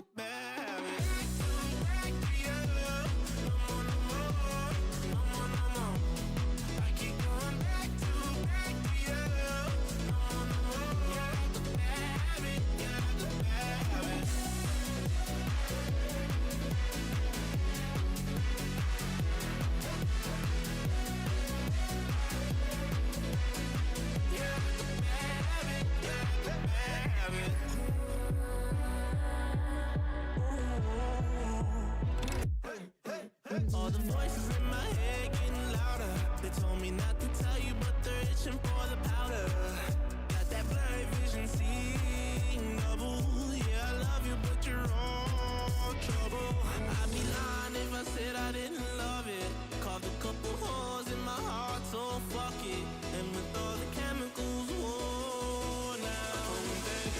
could bear it. Back to you. No more, no more, no more, no more. I keep going back to you. No more, no more. Yeah, I could bear it. Yeah, I could bear it. All the voices in my head getting louder. They told me not to tell you, but they're itching for the powder. Got that blurry vision, seeing double. Yeah, I love you, but you're all trouble. I'd be lying if I said I didn't love it. Carved a couple holes in my heart, so fuck it. And with all the chemicals, whoa, now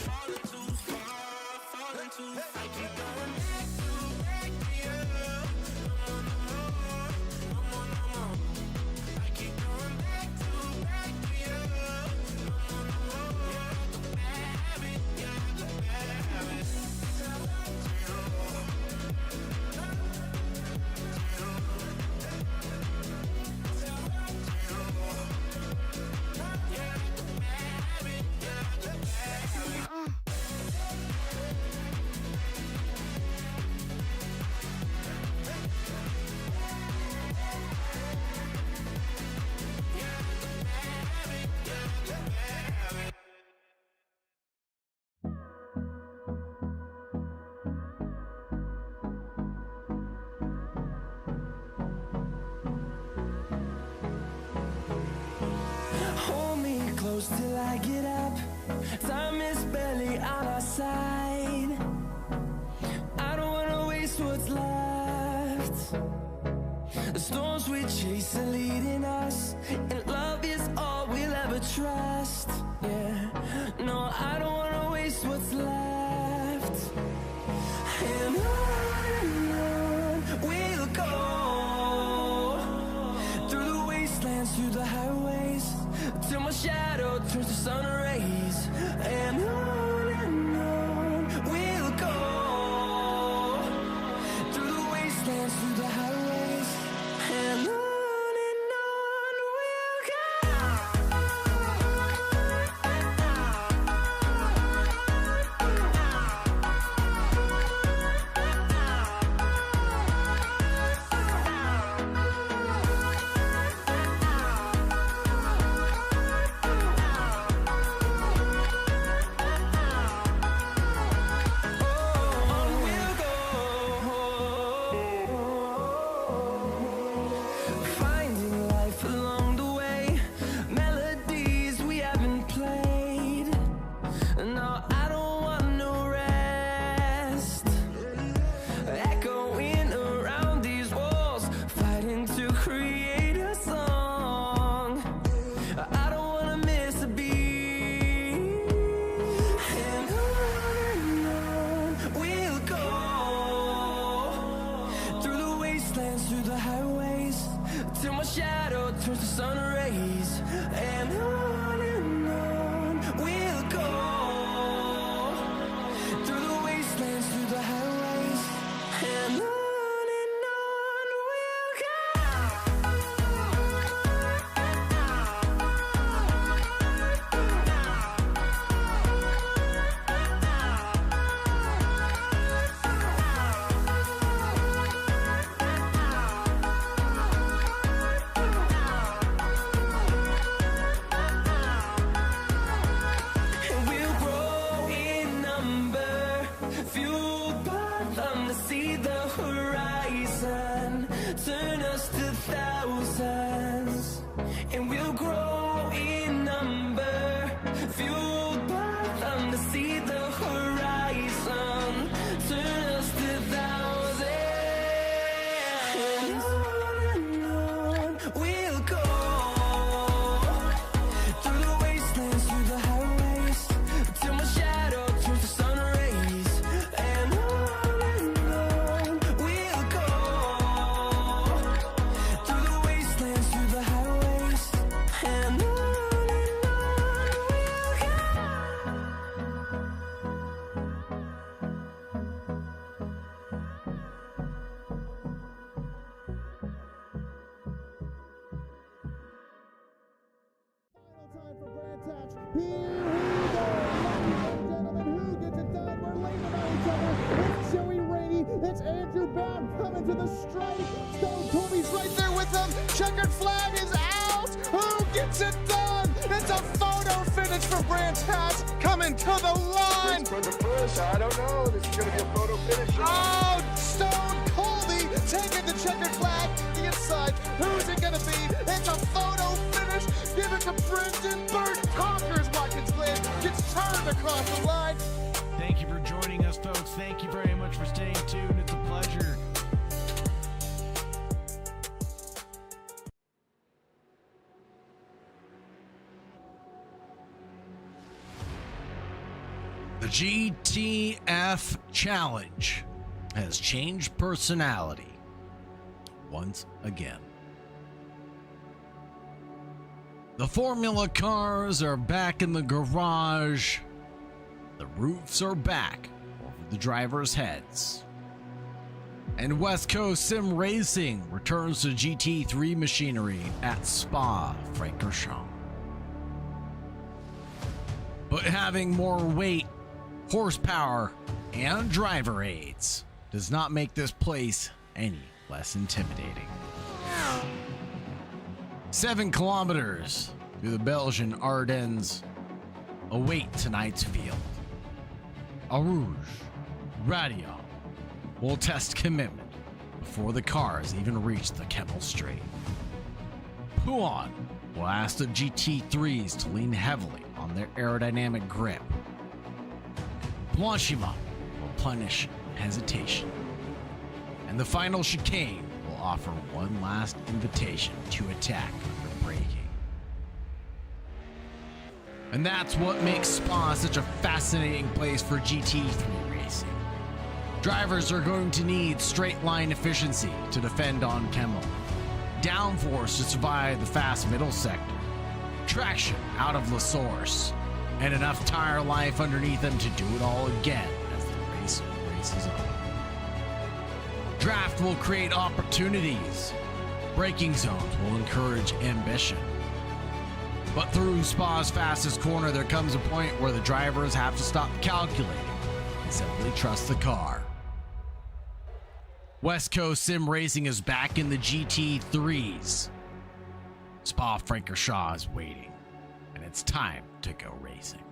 falling too far, falling too far. I keep going back to you. No more, no more, no more, no more. I keep going back to you. No more, no more. Yeah, I could bear it. Yeah, I could bear it. Hold me close till I get up. Time is barely on our side. I don't wanna waste what's left. The storms we chase are leading us, and love is all we'll ever trust. Yeah, no, I don't wanna waste what's left. And on we'll go, through the wastelands, through the highways, till my shadow turns to sun rays. And on we'll go, through the wastelands, through the highways, and on we'll go. Here we go, ladies and gentlemen. Who gets it done? We're leaning on each other. It's Joey Rainey. It's Andrew Bound coming to the stripe. Stone Colby's right there with them. Checkered flag is out. Who gets it done? It's a photo finish for Brands Hatch coming to the line. For the push, I don't know. This is going to be a photo finish. Oh, Stone Colby taking the checkered flag the inside. Who's it going to be? It's a photo finish. Give it to Brendan Burt. Conquers Watkins Glen. Gets turned across the line. Thank you for joining us, folks. Thank you very much for staying tuned. It's a pleasure. The GTF Challenge has changed personality once again. The Formula cars are back in the garage. The roofs are back over the drivers' heads. And West Coast Sim Racing returns to GT3 machinery at Spa-Francorchamps. But having more weight, horsepower, and driver aids does not make this place any less intimidating. 7 kilometers through the Belgian Ardennes await tonight's field. Arouge, Radio will test commitment before the cars even reach the Kemmel Straight. Pouan will ask the GT3s to lean heavily on their aerodynamic grip. Blanchiment will punish hesitation. And the final chicane will offer one last invitation to attack under braking. And that's what makes Spa such a fascinating place for GT3 racing. Drivers are going to need straight line efficiency to defend on Kemmel, downforce to survive the fast middle sector, traction out of La Source, and enough tire life underneath them to do it all again as the race races on. Draft will create opportunities. Braking zones will encourage ambition. But through Spa's fastest corner, there comes a point where the drivers have to stop calculating and simply trust the car. West Coast Sim Racing is back in the GT3s. Spa-Francorchamps is waiting, and it's time to go racing.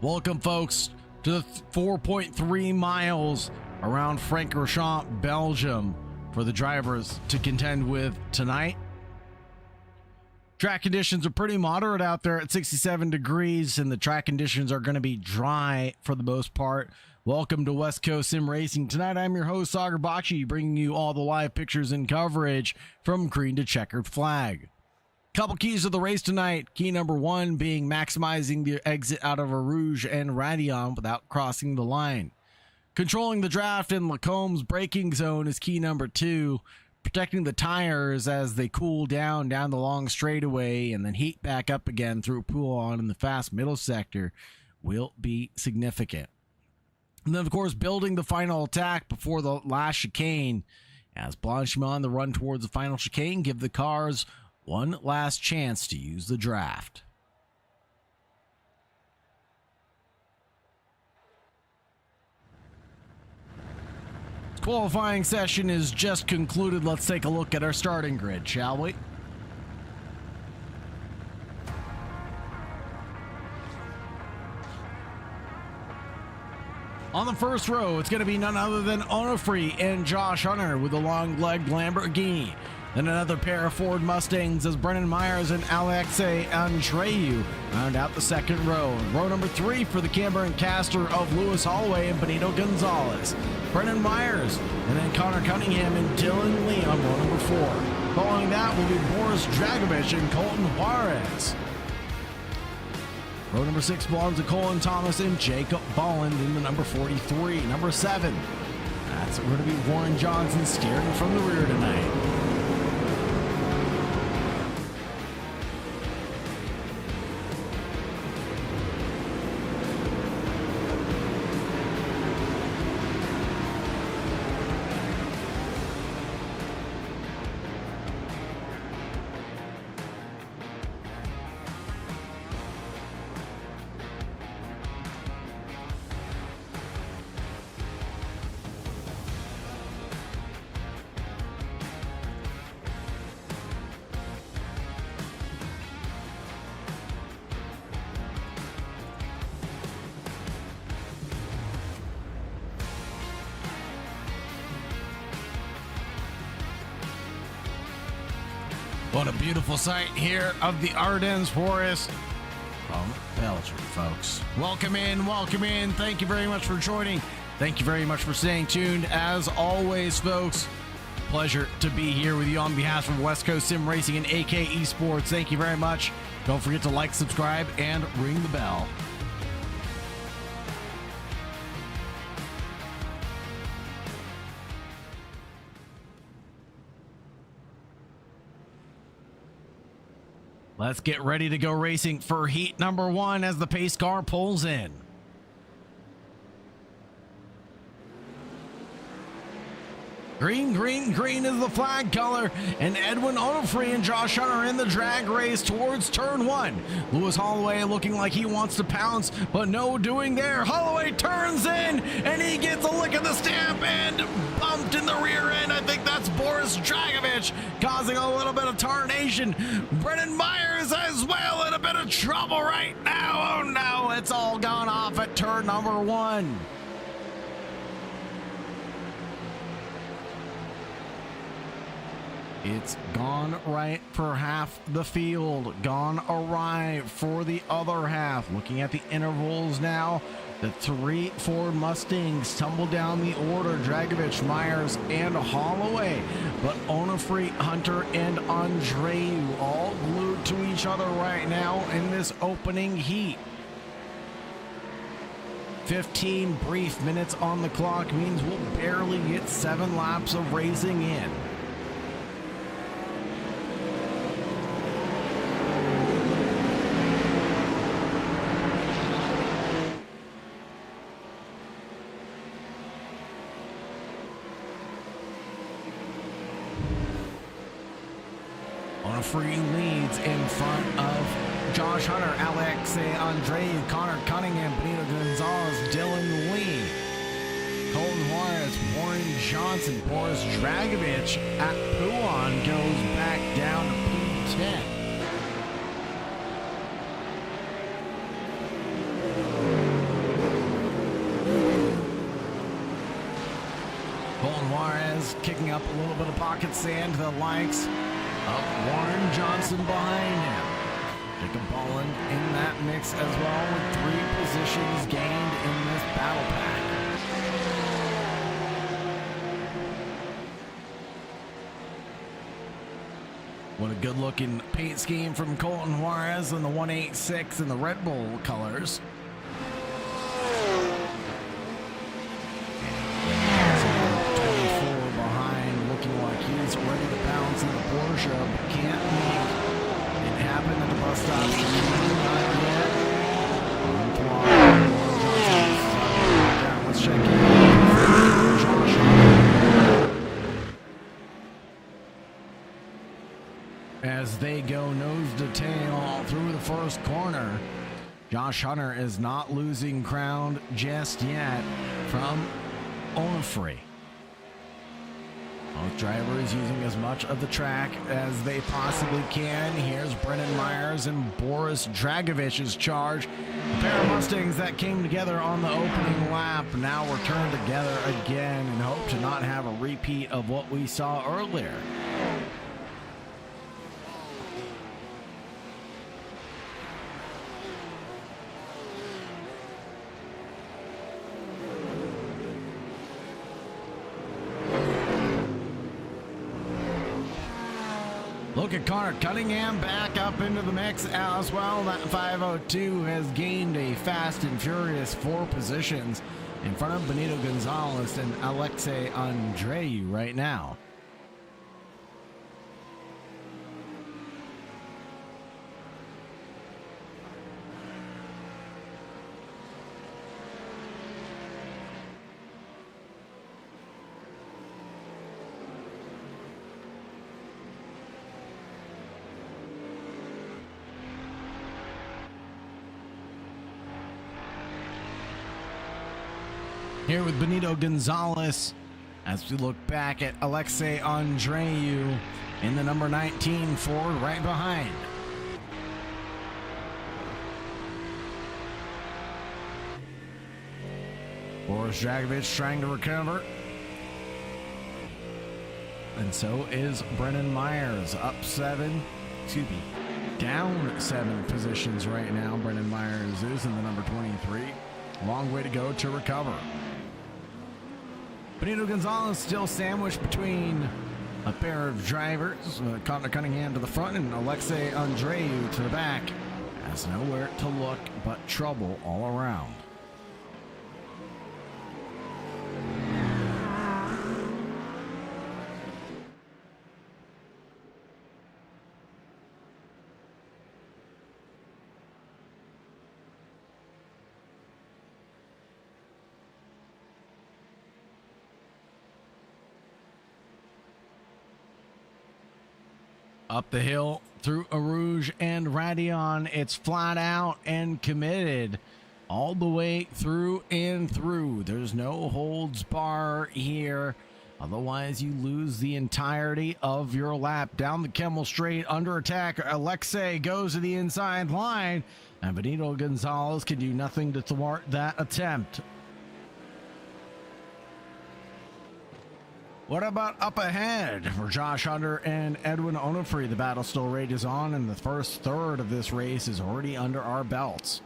Welcome, folks, to the 4.3 miles around Francorchamps, Belgium, for the drivers to contend with tonight. Track conditions are pretty moderate out there at 67 degrees, and the track conditions are going to be dry for the most part. Welcome to West Coast Sim Racing. Tonight, I'm your host, Sagar Bakshi, bringing you all the live pictures and coverage from green to checkered flag. Couple keys of the race tonight. Key number 1 being maximizing the exit out of Arouge and Radion without crossing the line. Controlling the draft in Lacombe's braking zone is key number 2. Protecting the tires as they cool down the long straightaway and then heat back up again through Pouan in the fast middle sector will be significant. And then, of course, building the final attack before the last chicane. As Blanchiment on the run towards the final chicane, give the cars one last chance to use the draft. Qualifying session is just concluded. Let's take a look at our starting grid, shall we? On the first row, it's going to be none other than Onofre and Josh Hunter with a long-legged Lamborghini. Then another pair of Ford Mustangs as Brennan Myers and Alexei Andreu round out the second row. Row number 3 for the camber and caster of Lewis Holloway and Benito Gonzalez. Brennan Myers, and then Connor Cunningham and Dylan Lee on row number 4. Following that will be Boris Dragovich and Colton Juarez. Row number 6 belongs to Colin Thomas and Jacob Bolland in the number 43. Number 7, that's going to be Warren Johnson steering from the rear tonight. What a beautiful sight here of the Ardennes Forest from Belgium, folks. Welcome in, welcome in. Thank you very much for joining. Thank you very much for staying tuned. As always, folks, pleasure to be here with you on behalf of West Coast Sim Racing and AK Esports. Thank you very much. Don't forget to like, subscribe, and ring the bell. Let's get ready to go racing for heat number 1 as the pace car pulls in. Green, green, green is the flag color, and Edwin Onofre and Josh Hunter in the drag race towards turn 1. Lewis Holloway looking like he wants to pounce, but no doing there. Holloway turns in, and he gets a lick of the stamp and bumped in the rear end. I think that's Boris Dragovich causing a little bit of tarnation. Brennan Myers as well in a bit of trouble right now. Oh no, it's all gone off at turn number 1. It's gone right for half the field, gone awry for the other half. Looking at the intervals now, the 3 Ford Mustangs tumble down the order. Dragovich, Myers, and Holloway. But Onofre, Hunter, and Andreu all glued to each other right now in this opening heat. 15 brief minutes on the clock means we'll barely get 7 laps of racing in. Onofre leads in front of Josh Hunter, Alexei Andreu, Connor Cunningham, Benito Gonzalez, Dylan Lee, Colton Juarez, Warren Johnson, Boris Dragovich at Pouan goes back down to P10. Colton Juarez kicking up a little bit of pocket sand to the likes of Warren Johnson behind him. Jacob Bolland in that mix as well with 3 positions gained in this battle pack. What a good looking paint scheme from Colton Juarez in the 186 in the Red Bull colors. He's ready to bounce in the Porsche, but can't make it happen at the bus stop. Not yet. Let's check in. As they go nose to tail through the first corner, Josh Hunter is not losing ground just yet from Onofre. Both drivers using as much of the track as they possibly can. Here's Brennan Myers and Boris Dragovich's charge. A pair of Mustangs that came together on the opening lap now return together again and hope to not have a repeat of what we saw earlier. Look at Connor Cunningham back up into the mix as well. That 502 has gained a fast and furious 4 positions in front of Benito Gonzalez and Alexei Andreu right now. Here with Benito Gonzalez as we look back at Alexei Andreu in the number 19 Ford right behind. Boris Dragovich trying to recover. and so is Brennan Myers, down 7 positions right now. Brennan Myers is in the number 23. Long way to go to recover. Benito Gonzalez still sandwiched between a pair of drivers. Connor Cunningham to the front and Alexei Andreu to the back. Has nowhere to look but trouble all around. Up the hill through Eau Rouge and Radion, it's flat out and committed all the way through and through. There's no holds bar here. Otherwise, you lose the entirety of your lap. Down the Kemmel Straight, under attack. Alexei goes to the inside line, and Benito Gonzalez can do nothing to thwart that attempt. What about up ahead for Josh Hunter and Edwin Onofre? The battle still rages on, and the first third of this race is already under our belts.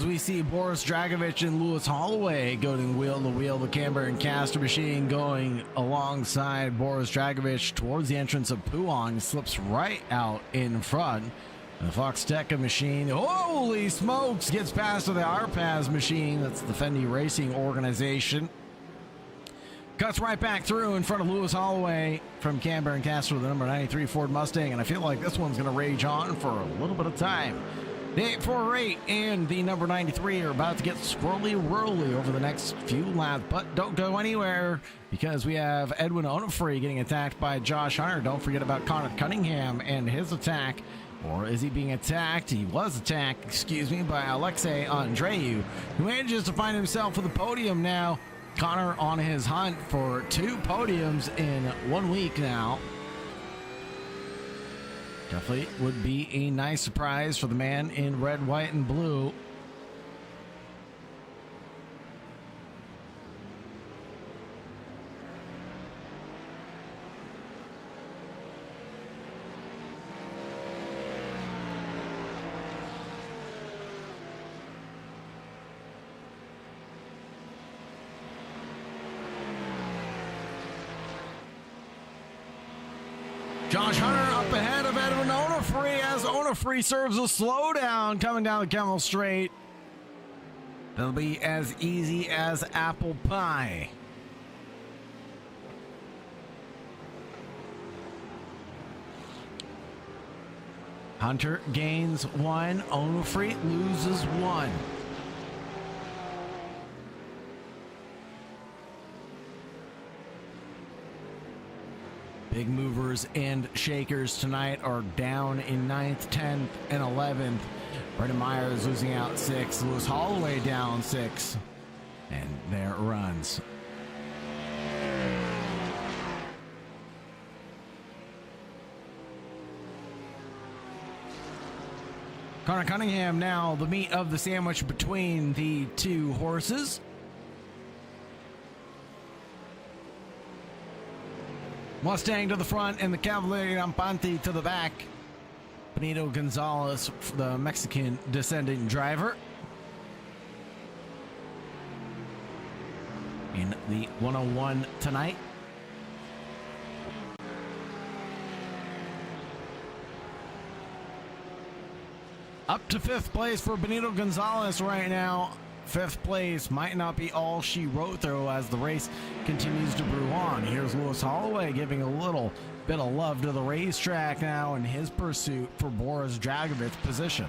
We see Boris Dragovich and Lewis Holloway going wheel to wheel. The camber and caster machine going alongside Boris Dragovich towards the entrance of Puong. Slips right out in front. And the Fox Tekka machine, holy smokes, gets past to the Arpaz machine. That's the Fendi Racing organization. Cuts right back through in front of Lewis Holloway from Camber and Caster with the number 93 Ford Mustang. And I feel like this one's going to rage on for a little bit of time. The 848 and the number 93 are about to get swirly-whirly over the next few laps, but don't go anywhere because we have Edwin Onofre getting attacked by Josh Hunter. Don't forget about Connor Cunningham and his attack. Or is he being attacked? He was attacked, by Alexei Andreu, who manages to find himself with the podium now. Connor on his hunt for 2 podiums in 1 week now. Definitely would be a nice surprise for the man in red, white, and blue. Josh Hunter up ahead of Edwin Onofre as Onofre serves a slowdown coming down the Kemmel Straight. That'll be as easy as apple pie. Hunter gains 1, Onofre loses 1. Big movers and shakers tonight are down in 9th, 10th, and 11th. Brendan Myers losing out 6. Lewis Holloway down 6. And there it runs. Connor Cunningham now the meat of the sandwich between the 2 horses. Mustang to the front and the Cavalier Rampante to the back. Benito Gonzalez, the Mexican descendant driver. In the 101 tonight. Up to 5th place for Benito Gonzalez right now. 5th place might not be all she wrote, though, as the race continues to brew on. Here's Lewis Holloway giving a little bit of love to the racetrack now in his pursuit for Boris Dragovich's position.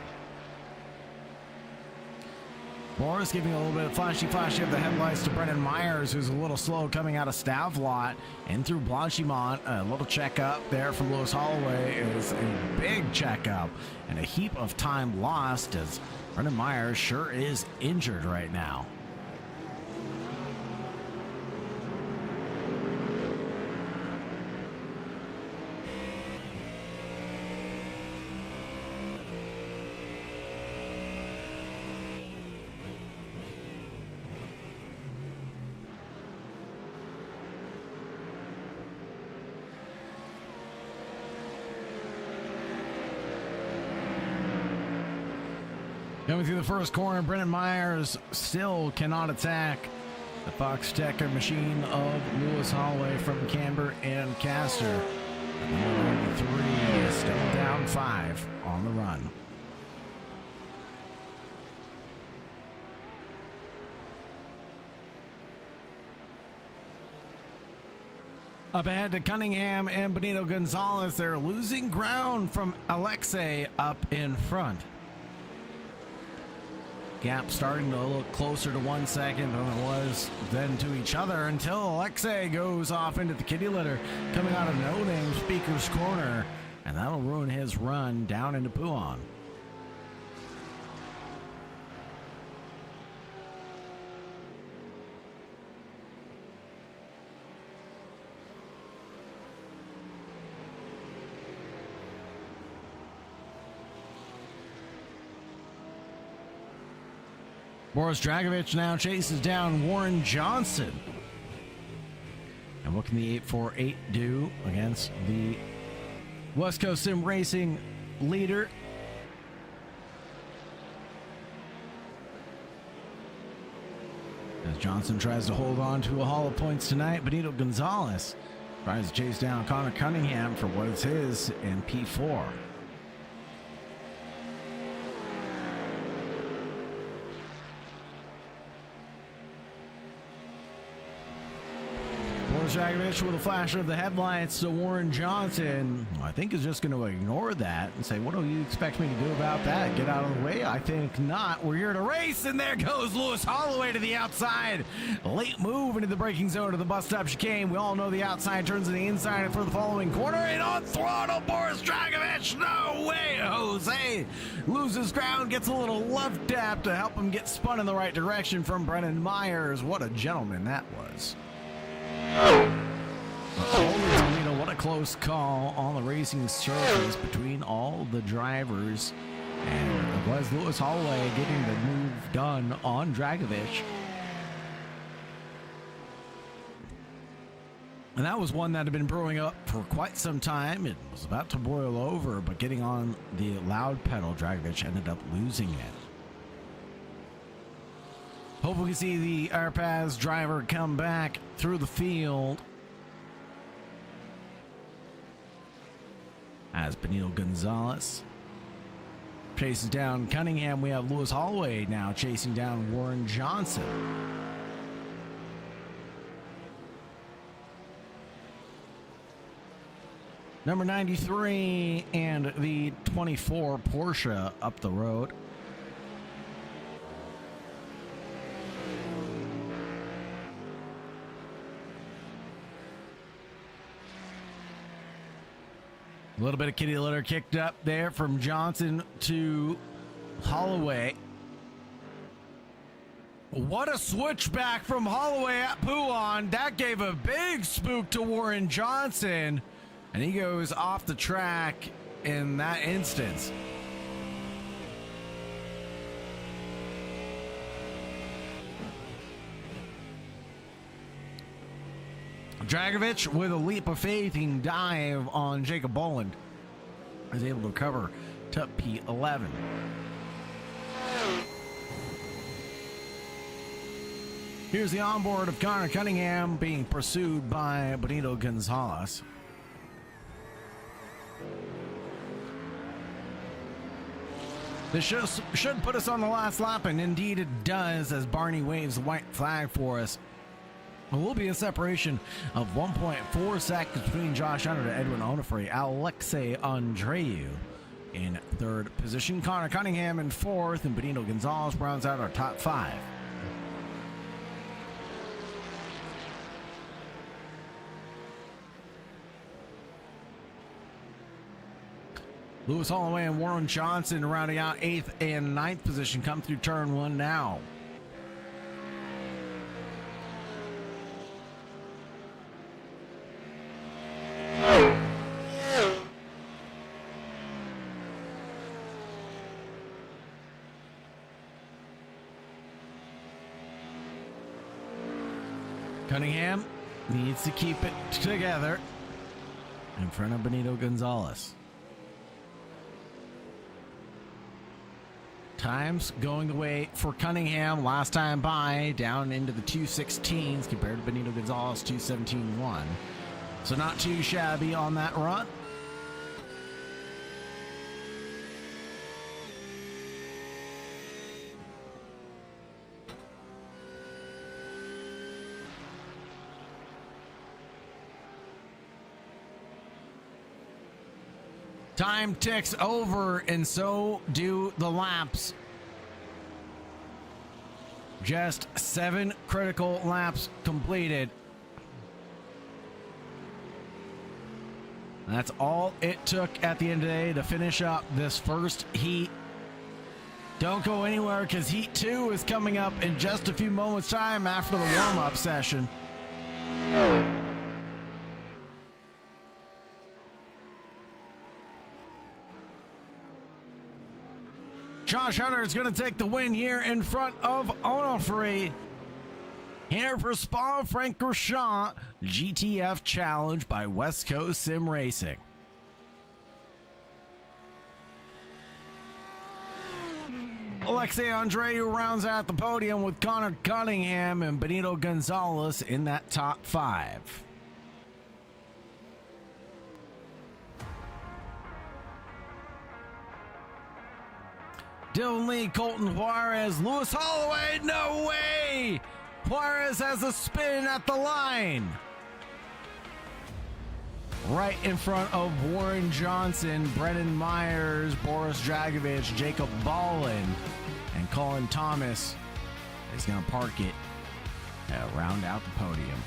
Boris giving a little bit of flashy of the headlights to Brendan Myers, who's a little slow coming out of Stavlot and through Blanchimont. A little checkup there from Lewis Holloway is a big checkup and a heap of time lost as Brendan Myers sure is injured right now. Coming through the first corner, Brendan Myers still cannot attack the Fox Tech machine of Lewis Holloway from Camber and Castor. Number 93 is still down 5 on the run. Up ahead to Cunningham and Benito Gonzalez. They're losing ground from Alexei up in front. Gap starting to look closer to 1 second than it was then to each other until Alexei goes off into the kitty litter coming out of No Name Speaker's corner, and that'll ruin his run down into Pouhon. Boris Dragovich now chases down Warren Johnson. And what can the 848 do against the West Coast Sim Racing leader? As Johnson tries to hold on to a haul of points tonight, Benito Gonzalez tries to chase down Connor Cunningham for what is his in P4. Dragovich with a flash of the headlights to Warren Johnson. I think is just going to ignore that and say, what do you expect me to do about that? Get out of the way? I think not. We're here to race, and there goes Lewis Holloway to the outside. Late move into the braking zone to the bus stop chicane. We all know the outside turns to the inside for the following corner, and on throttle, Boris Dragovich. No way, Jose loses ground, gets a little love tap to help him get spun in the right direction from Brendan Myers. What a gentleman that was. What a close call on the racing surface between all the drivers, and it was Lewis Holloway getting the move done on Dragovich. And that was one that had been brewing up for quite some time. It was about to boil over, but getting on the loud pedal, Dragovich ended up losing it. Hope we can see the Airpads driver come back through the field. As Benito Gonzalez chases down Cunningham, we have Lewis Holloway now chasing down Warren Johnson. Number 93 and the 24 Porsche up the road. A little bit of kitty litter kicked up there from Johnson to Holloway. What a switchback from Holloway at Pouhon. That gave a big spook to Warren Johnson, and he goes off the track in that instance. Dragovich with a leap of faith and dive on Jacob Boland is able to recover to P11. Here's the onboard of Connor Cunningham being pursued by Benito Gonzalez. This should put us on the last lap, and indeed it does, as Barney waves the white flag for us. It will be a separation of 1.4 seconds between Josh Hunter and Edwin Onufri. Alexei Andreu in third position. Connor Cunningham in fourth, and Benito Gonzalez rounds out our top five. Lewis Holloway and Warren Johnson rounding out 8th and 9th position come through turn one now. Cunningham needs to keep it together in front of Benito Gonzalez. Times going the way for Cunningham last time by, down into the 2:16s compared to Benito Gonzalez 2:17.1. So not too shabby on that run. Time ticks over, and so do the laps. Just 7 critical laps completed. That's all it took at the end of the day to finish up this first heat. Don't go anywhere, because heat 2 is coming up in just a few moments' time after the warm-up session. Josh Hunter is going to take the win here in front of Onofre. Here for Spa-Francorchamps GTF Challenge by West Coast Sim Racing. Alexei Andreu rounds out the podium with Connor Cunningham and Benito Gonzalez in that top 5. Dylan Lee, Colton Juarez, Lewis Holloway, no way! Juarez has a spin at the line. Right in front of Warren Johnson, Brennan Myers, Boris Dragovich, Jacob Ballin, and Colin Thomas is going to park it and round out the podium.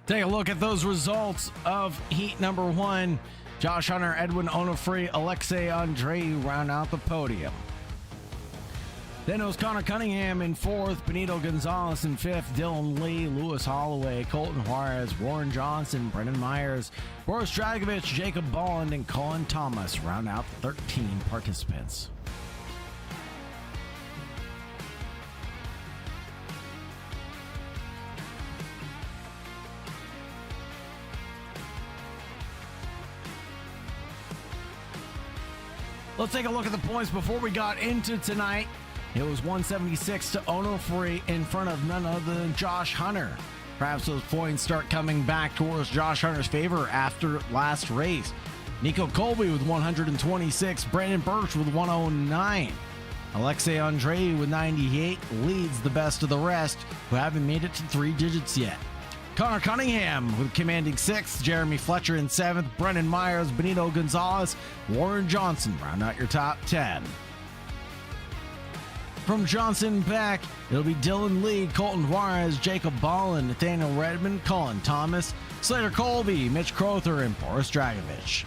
Take a look at those results of heat number 1. Josh Hunter, Edwin Onofre, Alexei Andreu round out the podium. Then it was Connor Cunningham in 4th, Benito Gonzalez in 5th, Dylan Lee, Lewis Holloway, Colton Juarez, Warren Johnson, Brendan Myers, Boris Dragovich, Jacob Bolland, and Colin Thomas round out the 13 participants. Let's take a look at the points before we got into tonight. It was 176 to Onofre in front of none other than Josh Hunter. Perhaps those points start coming back towards Josh Hunter's favor after last race. Nico Colby with 126, Brandon Birch with 109. Alexei Andreu with 98 leads the best of the rest, who haven't made it to 3 digits yet. Connor Cunningham with commanding 6th, Jeremy Fletcher in 7th, Brendan Myers, Benito Gonzalez, Warren Johnson round out your top 10. From Johnson back, it'll be Dylan Lee, Colton Juarez, Jacob Ballin, Nathaniel Redmond, Colin Thomas, Slater Colby, Mitch Crowther, and Boris Dragovich.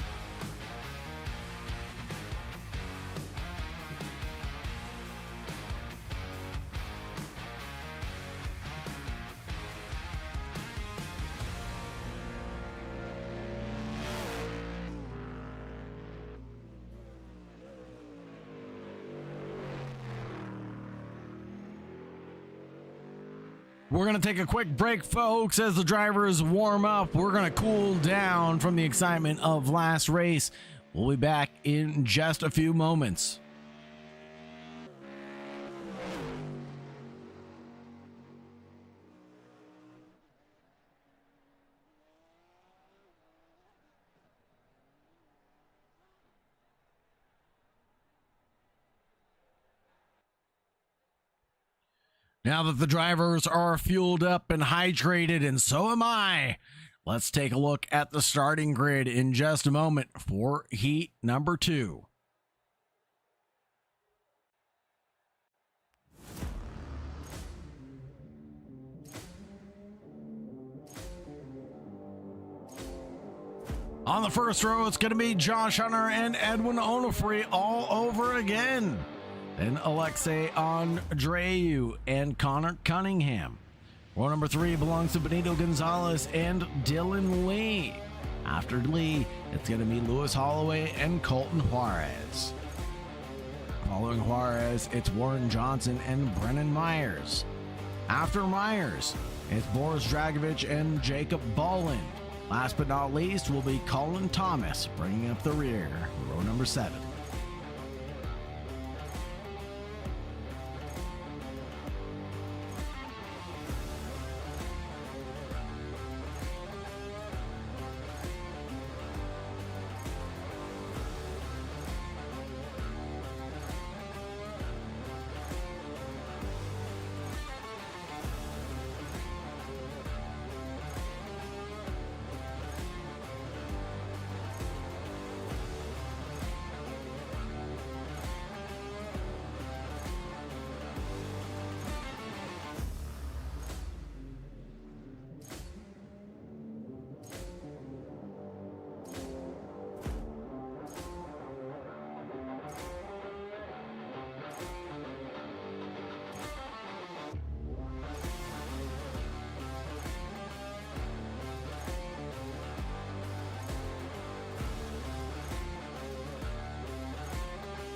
We're going to take a quick break, folks, as the drivers warm up. We're going to cool down from the excitement of last race. We'll be back in just a few moments. Now that the drivers are fueled up and hydrated, and so am I, let's take a look at the starting grid in just a moment for heat number 2. On the first row, it's going to be Josh Hunter and Edwin Onofre all over again. Then Alexei Andreu and Connor Cunningham. Row number 3 belongs to Benito Gonzalez and Dylan Lee. After Lee, it's going to be Lewis Holloway and Colton Juarez. Following Juarez, it's Warren Johnson and Brennan Myers. After Myers, it's Boris Dragovich and Jacob Bolland. Last but not least will be Colin Thomas, bringing up the rear, row number 7.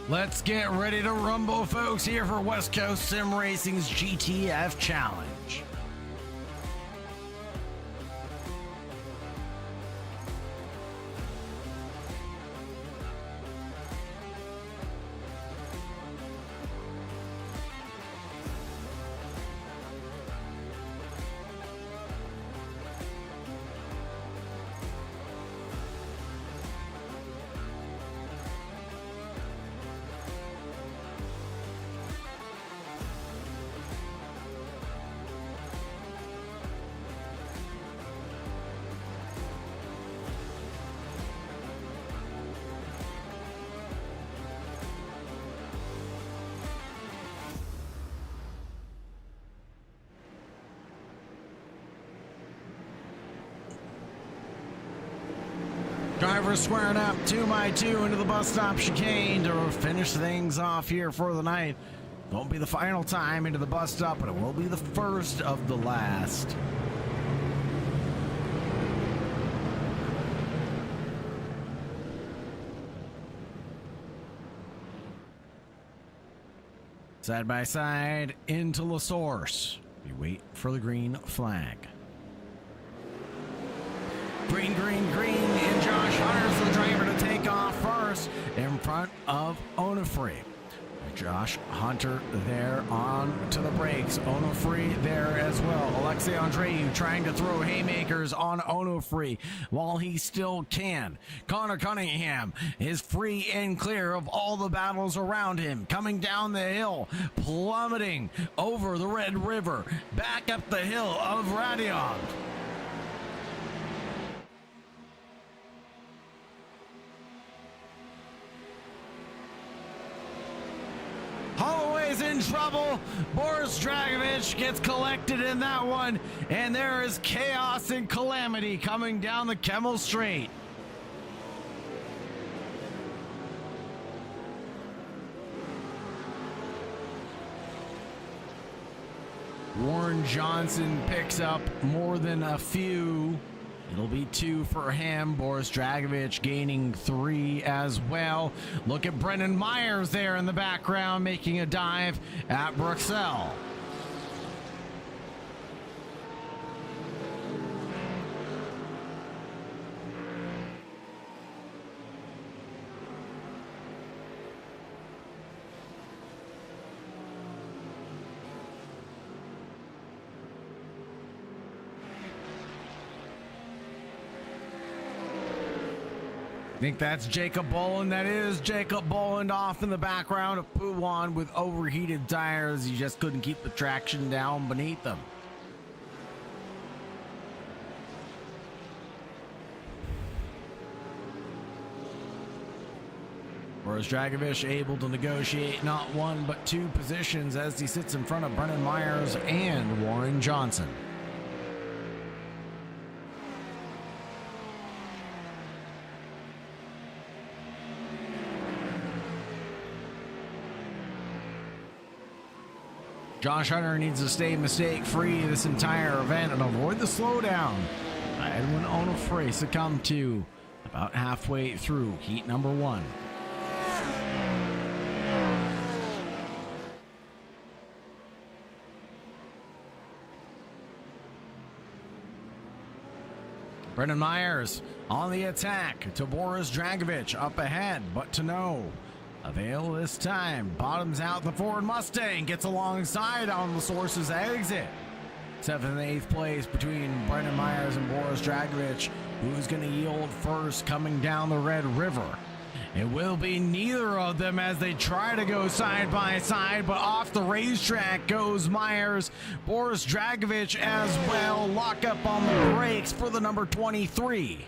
Let's get ready to rumble, folks, here for West Coast Sim Racing's GTF Challenge. Drivers squaring up 2x2 into the bus stop chicane to finish things off here for the night. Won't be the final time into the bus stop, but it will be the first of the last. Side by side into La Source. We wait for the green flag. Green, green, green, and Josh Hunter's the driver to take off first in front of Onofre. Josh Hunter there on to the brakes. Onofre there as well. Alexei Andreu trying to throw haymakers on Onofre while he still can. Connor Cunningham is free and clear of all the battles around him. Coming down the hill, plummeting over the Red River, back up the hill of Radion. Holloway's in trouble. Boris Dragovich gets collected in that one. And there is chaos and calamity coming down the Kemmel Straight. Warren Johnson picks up more than a few. It'll be 2 for him. Boris Dragovich gaining 3 as well. Look at Brendan Myers there in the background making a dive at Bruxelles. Think that's Jacob Boland. That is Jacob Boland off in the background of Puwan with overheated tires. He just couldn't keep the traction down beneath them. Whereas Dragovich able to negotiate not one but two positions as he sits in front of Brennan Myers and Warren Johnson. Josh Hunter needs to stay mistake-free this entire event and avoid the slowdown. Edwin Onofre succumbed to about halfway through heat number 1. Brendan Myers on the attack to Boris Dragovich up ahead, but to no avail this time. Bottoms out the Ford Mustang, gets alongside on the Source's exit. 7th and 8th place between Brendan Myers and Boris Dragovich. Who's going to yield first coming down the Red River? It will be neither of them as they try to go side by side, but off the racetrack goes Myers. Boris Dragovich as well. Lock up on the brakes for the number 23.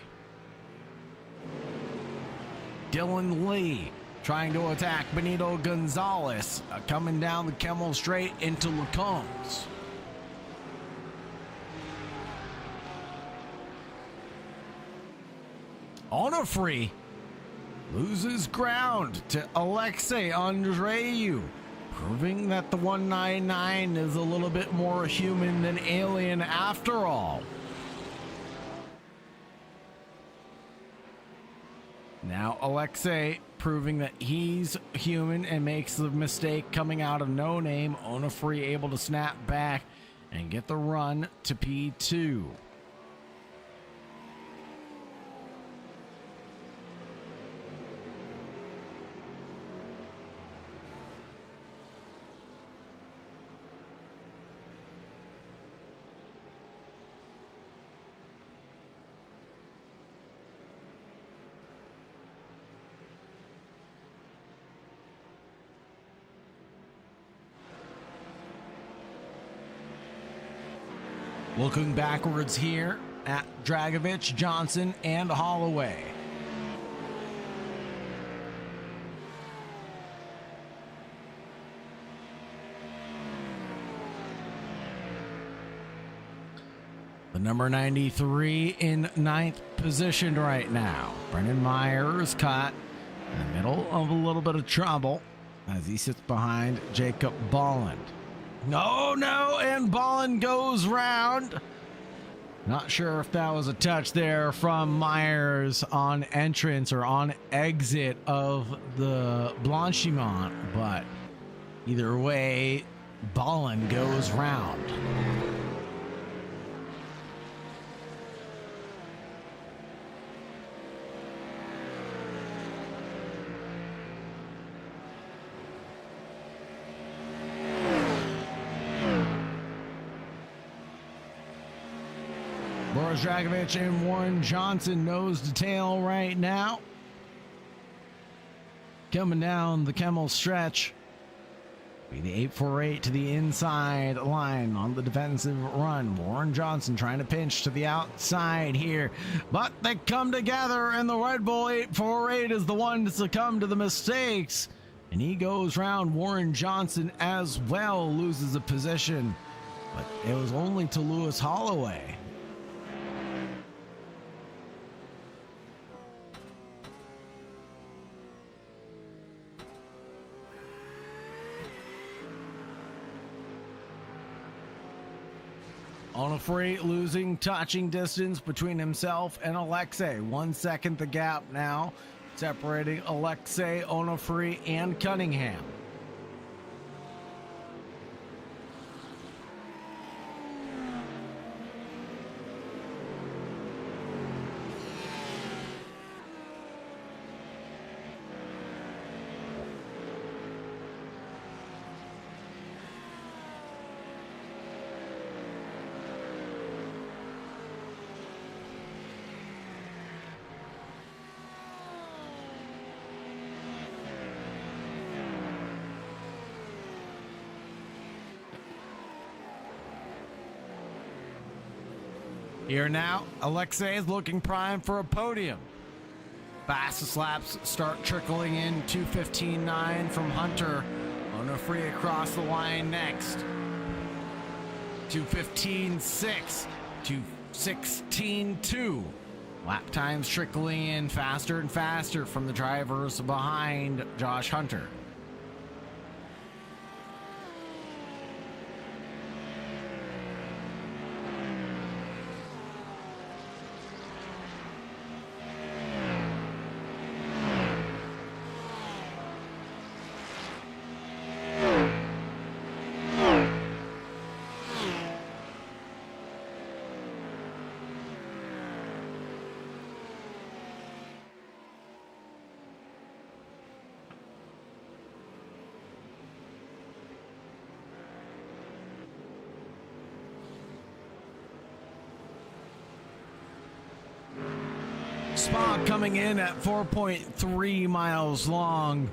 Dylan Lee trying to attack Benito Gonzalez, coming down the Kemmel Straight into LeCombs. Onofre loses ground to Alexei Andreou, proving that the 199 is a little bit more human than alien after all. Now Alexei proving that he's human and makes the mistake coming out of No Name. Onofre able to snap back and get the run to P2. Looking backwards here at Dragovich, Johnson, and Holloway. The number 93 in 9th position right now. Brendan Myers caught in the middle of a little bit of trouble as he sits behind Jacob Bolland. No, and Bolland goes round. Not sure if that was a touch there from Myers on entrance or on exit of the Blanchimont, but either way, Bolland goes round. Boris Dragovich and Warren Johnson nose to tail right now. Coming down the Kemmel stretch. Be the 848 to the inside line on the defensive run. Warren Johnson trying to pinch to the outside here. But they come together and the Red Bull 848 is the one to succumb to the mistakes. And he goes round. Warren Johnson as well loses a position. But it was only to Lewis Holloway. Onofre losing touching distance between himself and Alexei. 1 second the gap now, separating Alexei, Onofre, and Cunningham. Here now, Alexei is looking prime for a podium. Fastest laps start trickling in. 2:15.9 from Hunter. Onofre across the line next. 2:15.6. 2:16.2. Lap times trickling in faster and faster from the drivers behind Josh Hunter. Spa coming in at 4.3 miles long.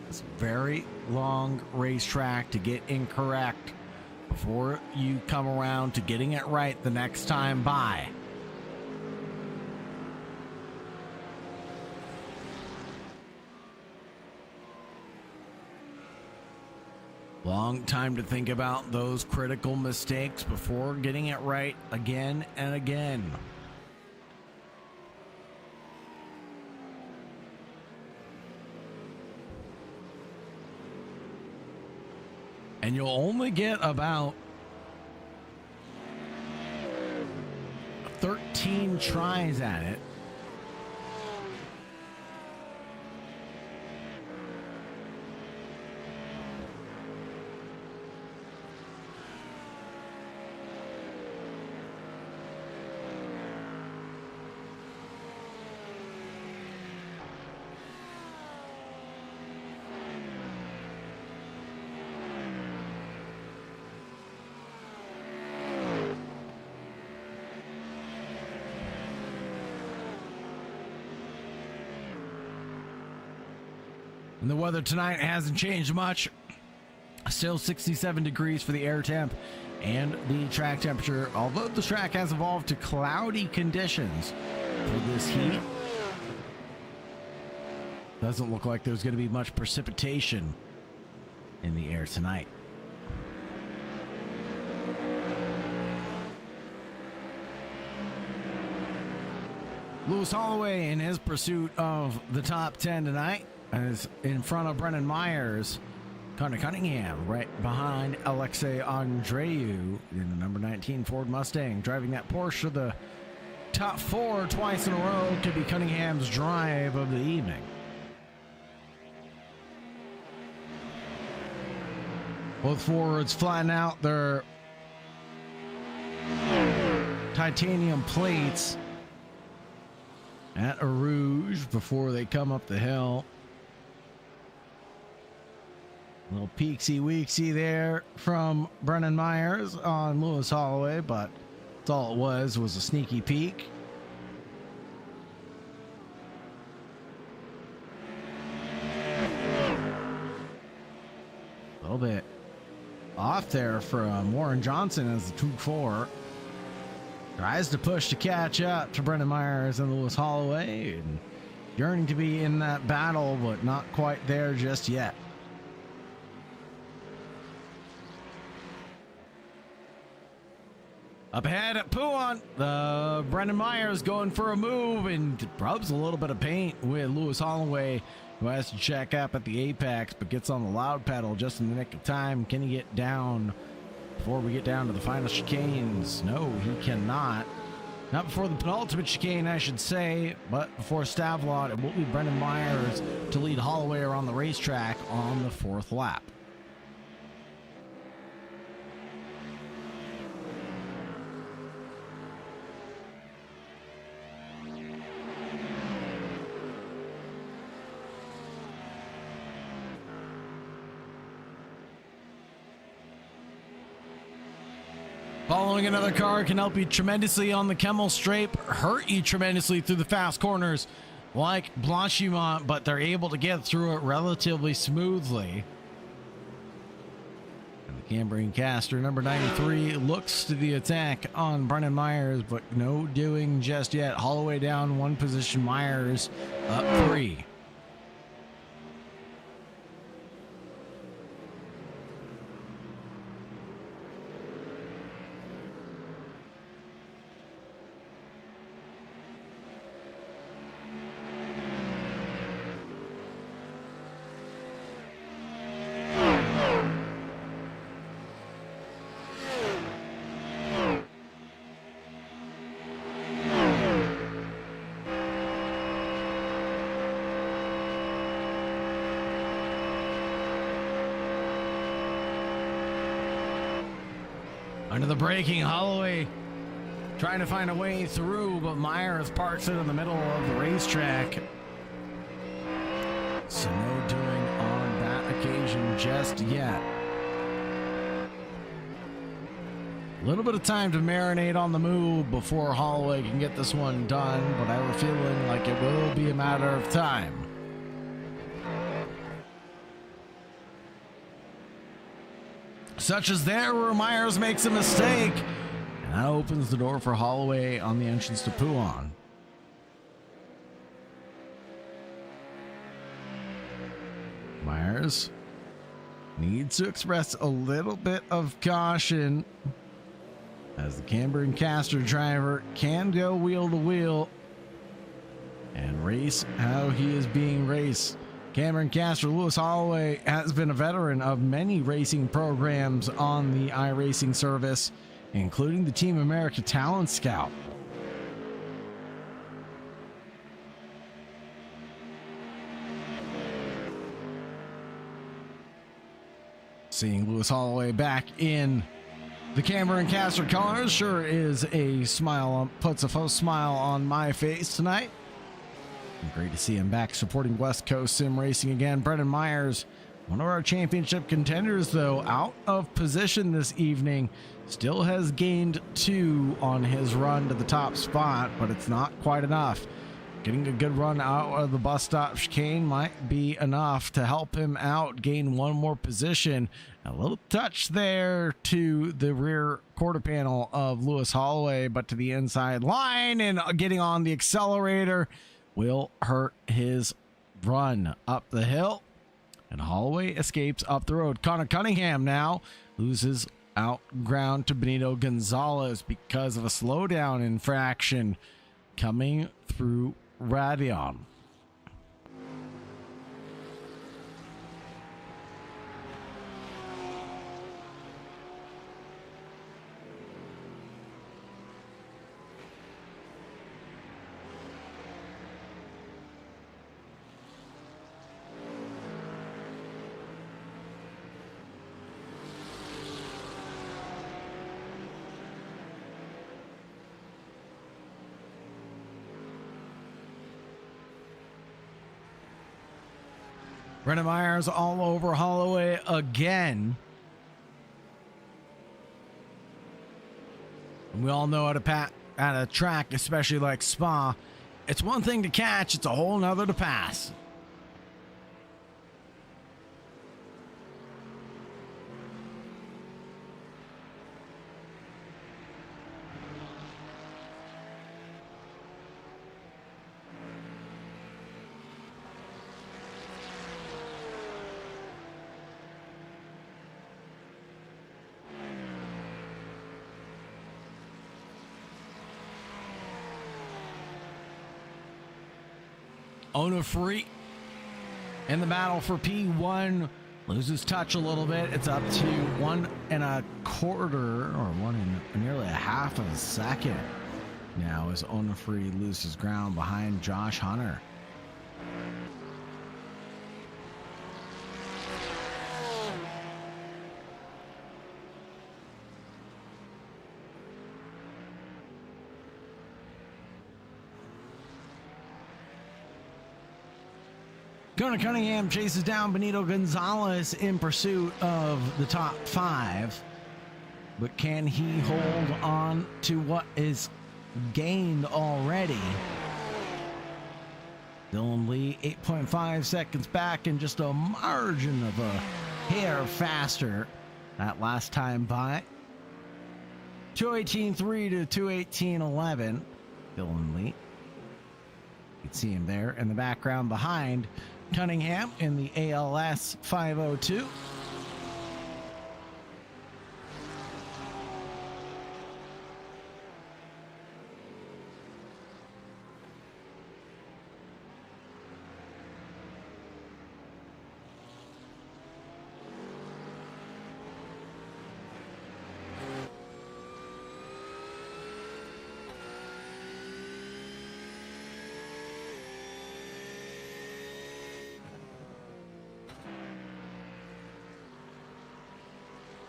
It's a very long racetrack to get incorrect before you come around to getting it right the next time by. Long time to think about those critical mistakes before getting it right again and again. And you'll only get about 13 tries at it. And the weather tonight hasn't changed much. Still 67 degrees for the air temp and the track temperature. Although the track has evolved to cloudy conditions for this heat, doesn't look like there's going to be much precipitation in the air tonight. Lewis Holloway in his pursuit of the top 10 tonight is in front of Brendan Myers. Connor Cunningham right behind Alexei Andreu in the number 19 Ford Mustang, driving that Porsche. The top four twice in a row could be Cunningham's drive of the evening. Both Fords flatten out their titanium plates at a Rouge before they come up the hill. A little peeksy weeksy there from Brendan Myers on Lewis Holloway, but that's all it was a sneaky peek. A little bit off there from Warren Johnson as the 2-4. Tries to push to catch up to Brendan Myers and Lewis Holloway, and yearning to be in that battle, but not quite there just yet. Up ahead at Pouan, Brendan Myers going for a move and rubs a little bit of paint with Lewis Holloway, who has to check up at the apex, but gets on the loud pedal just in the nick of time. Can he get down before we get down to the final chicanes? No, he cannot. Not before the penultimate chicane, I should say, but before Stavlot. It will be Brendan Myers to lead Holloway around the racetrack on the fourth lap. Following another car can help you tremendously on the Kemmel Straight, hurt you tremendously through the fast corners like Blanchimont, but they're able to get through it relatively smoothly. And the Cambrian Caster number 93 looks to the attack on Brennan Myers, but no doing just yet. Holloway down one position, Myers up 3. Under the braking, Holloway trying to find a way through, but Myers parks it in the middle of the racetrack. So no doing on that occasion just yet. A little bit of time to marinate on the move before Holloway can get this one done, but I have a feeling like it will be a matter of time. Such as there where Myers makes a mistake, and that opens the door for Holloway on the entrance to Pouon. Myers needs to express a little bit of caution as the Cambrian Caster driver can go wheel to wheel and race how he is being raced. Cameron Caster, Lewis Holloway has been a veteran of many racing programs on the iRacing service, including the Team America Talent Scout. Seeing Lewis Holloway back in the Cameron Caster colors sure is a smile, puts a smile on my face tonight. Great to see him back supporting West Coast Sim Racing again. Brendan Myers, one of our championship contenders, though, out of position this evening. Still has gained 2 on his run to the top spot, but it's not quite enough. Getting a good run out of the bus stop chicane might be enough to help him out, gain 1 more position. A little touch there to the rear quarter panel of Lewis Holloway, but to the inside line, and getting on the accelerator will hurt his run up the hill, and Holloway escapes up the road. Connor Cunningham now loses out ground to Benito Gonzalez because of a slowdown infraction coming through Radion. Brendan Myers all over Holloway again. And we all know at a track, especially like Spa, it's one thing to catch, it's a whole nother to pass. Onofre in the battle for P1 loses touch a little bit. It's up to 1 1/4 or nearly a half of a second now as Onofre loses ground behind Josh Hunter. Connor Cunningham chases down Benito Gonzalez in pursuit of the top 5. But can he hold on to what is gained already? Dylan Lee, 8.5 seconds back and just a margin of a hair faster that last time by. 2:18.3 to 2:18.11. Dylan Lee. You can see him there in the background behind Cunningham in the ALS 502.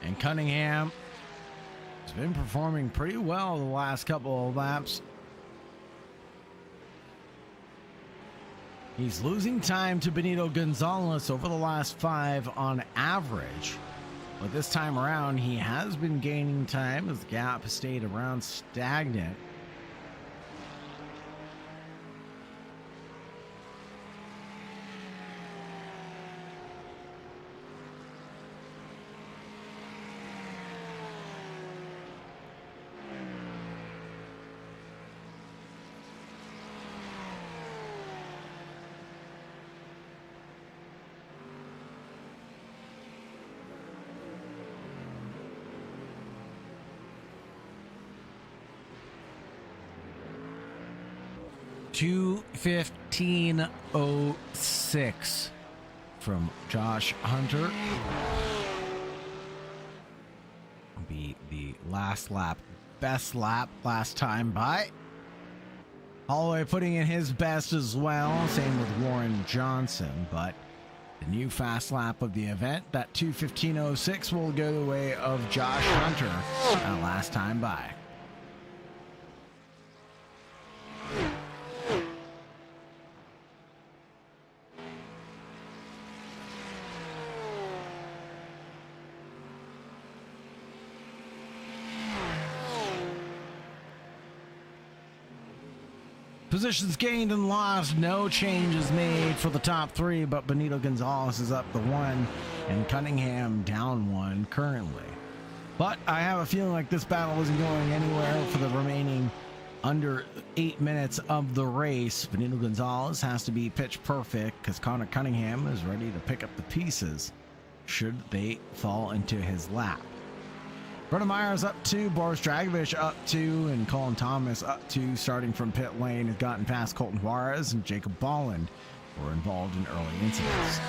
And Cunningham has been performing pretty well the last couple of laps. He's losing time to Benito Gonzalez over the last 5 on average. But this time around, he has been gaining time as the gap has stayed around stagnant. $2:15.06 from Josh Hunter. Be the last lap, best lap last time by. Holloway putting in his best as well. Same with Warren Johnson, but the new fast lap of the event, that 2:15.06, will go the way of Josh Hunter that last time by. Positions gained and lost, no changes made for the top 3, but Benito Gonzalez is up to 1 and Cunningham down 1 currently. But I have a feeling like this battle isn't going anywhere for the remaining under 8 minutes of the race. Benito Gonzalez has to be pitch perfect because Connor Cunningham is ready to pick up the pieces should they fall into his lap. Brendan Myers up 2, Boris Dragovich up 2, and Colin Thomas up 2, starting from pit lane, has gotten past Colton Juarez and Jacob Bolland were involved in early incidents.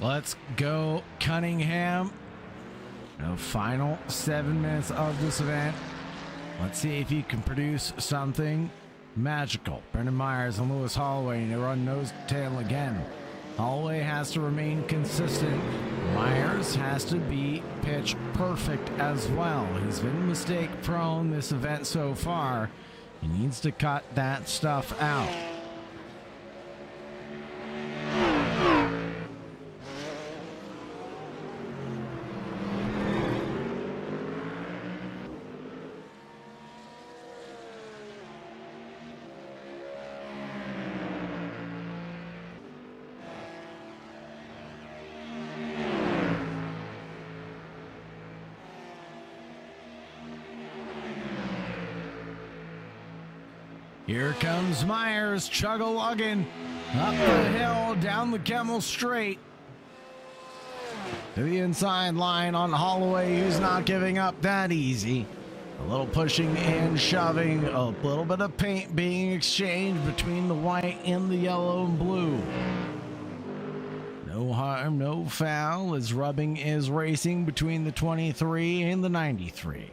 Let's go, Cunningham. The final 7 minutes of this event. Let's see if he can produce something magical. Brendan Myers and Lewis Holloway, they run nose to tail again. Holloway has to remain consistent. Myers has to be pitch perfect as well. He's been mistake prone this event so far. He needs to cut that stuff out. Here comes Myers, chug-a-lugging up the hill, down the Kemmel Straight. To the inside line on Holloway, who's not giving up that easy. A little pushing and shoving, a little bit of paint being exchanged between the white and the yellow and blue. No harm, no foul, as rubbing is racing between the 23 and the 93.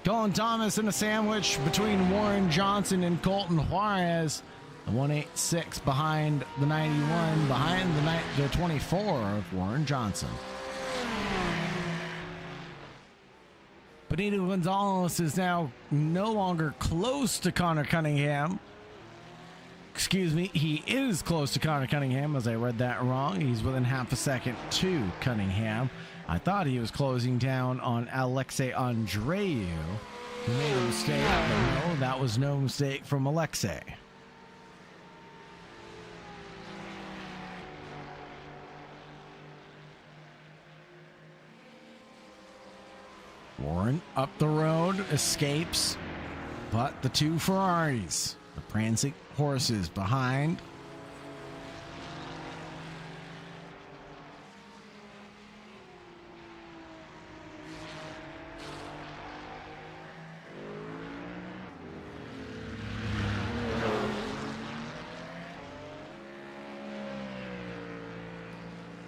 Colin Thomas in a sandwich between Warren Johnson and Colton Juarez. The 186 behind the 91, behind the 24 of Warren Johnson. Benito Gonzalez is now no longer close to Connor Cunningham. Excuse me, he is close to Connor Cunningham, as I read that wrong. He's within half a second to Cunningham. I thought he was closing down on Alexei Andreu, who made a mistake, but no, that was no mistake from Alexei. Warren up the road, escapes, but the two Ferraris, the prancing horses behind.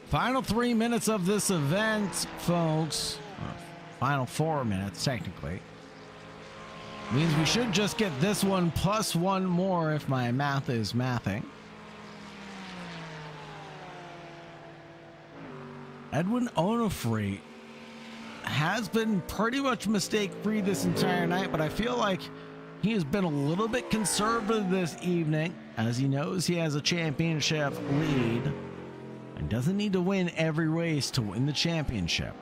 Final 3 minutes of this event, folks. Final 4 minutes, technically. Means we should just get this one plus one more if my math is mathing. Edwin Onofre has been pretty much mistake-free this entire night, but I feel like he has been a little bit conservative this evening, as he knows he has a championship lead and doesn't need to win every race to win the championship.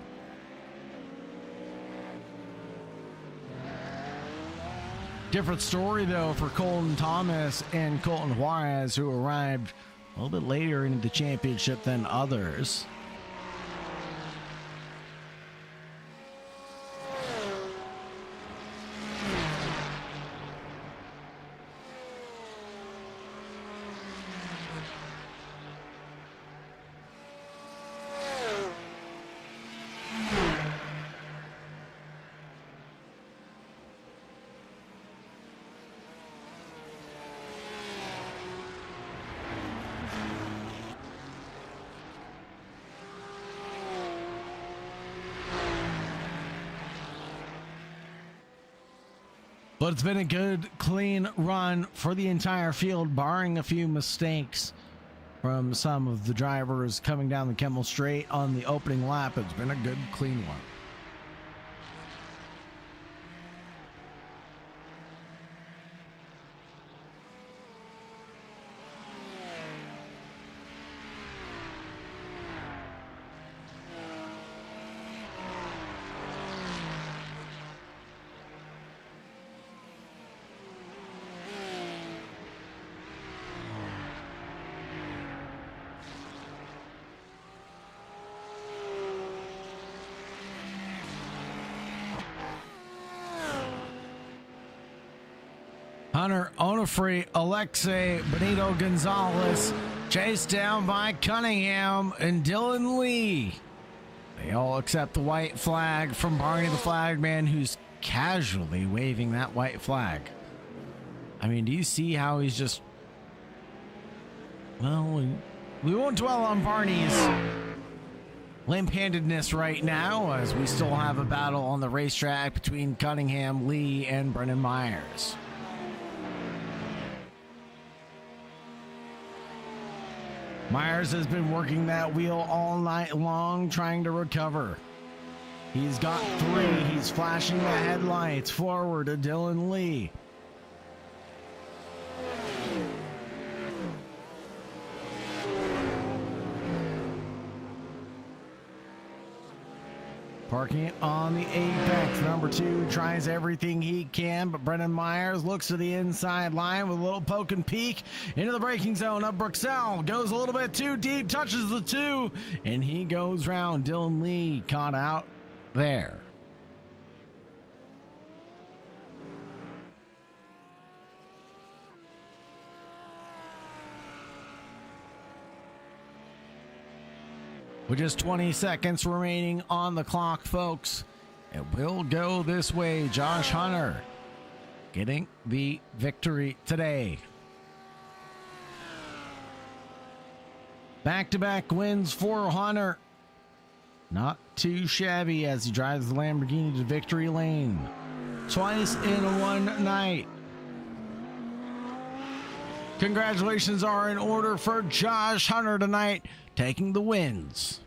Different story, though, for Colton Thomas and Colton Juarez, who arrived a little bit later into the championship than others. But it's been a good, clean run for the entire field, barring a few mistakes from some of the drivers coming down the Kemmel Straight on the opening lap. It's been a good, clean one. Hunter Onofre, Alexei, Benito Gonzalez, chased down by Cunningham and Dylan Lee. They all accept the white flag from Barney the Flagman, who's casually waving that white flag. I mean, do you see how he's just... Well, we won't dwell on Barney's limp-handedness right now, as we still have a battle on the racetrack between Cunningham, Lee, and Brendan Myers. Myers has been working that wheel all night long, trying to recover. He's got three. He's flashing the headlights forward to Dylan Lee. Parking it on the apex. Number 2 tries everything he can, but Brendan Myers looks to the inside line with a little poke and peek into the braking zone of Bruxelles. Goes a little bit too deep, touches the 2, and he goes round. Dylan Lee caught out there. With just 20 seconds remaining on the clock, folks, it will go this way. Josh Hunter getting the victory today. Back-to-back wins for Hunter. Not too shabby as he drives the Lamborghini to victory lane. Twice in one night. Congratulations are in order for Josh Hunter tonight, taking the wins.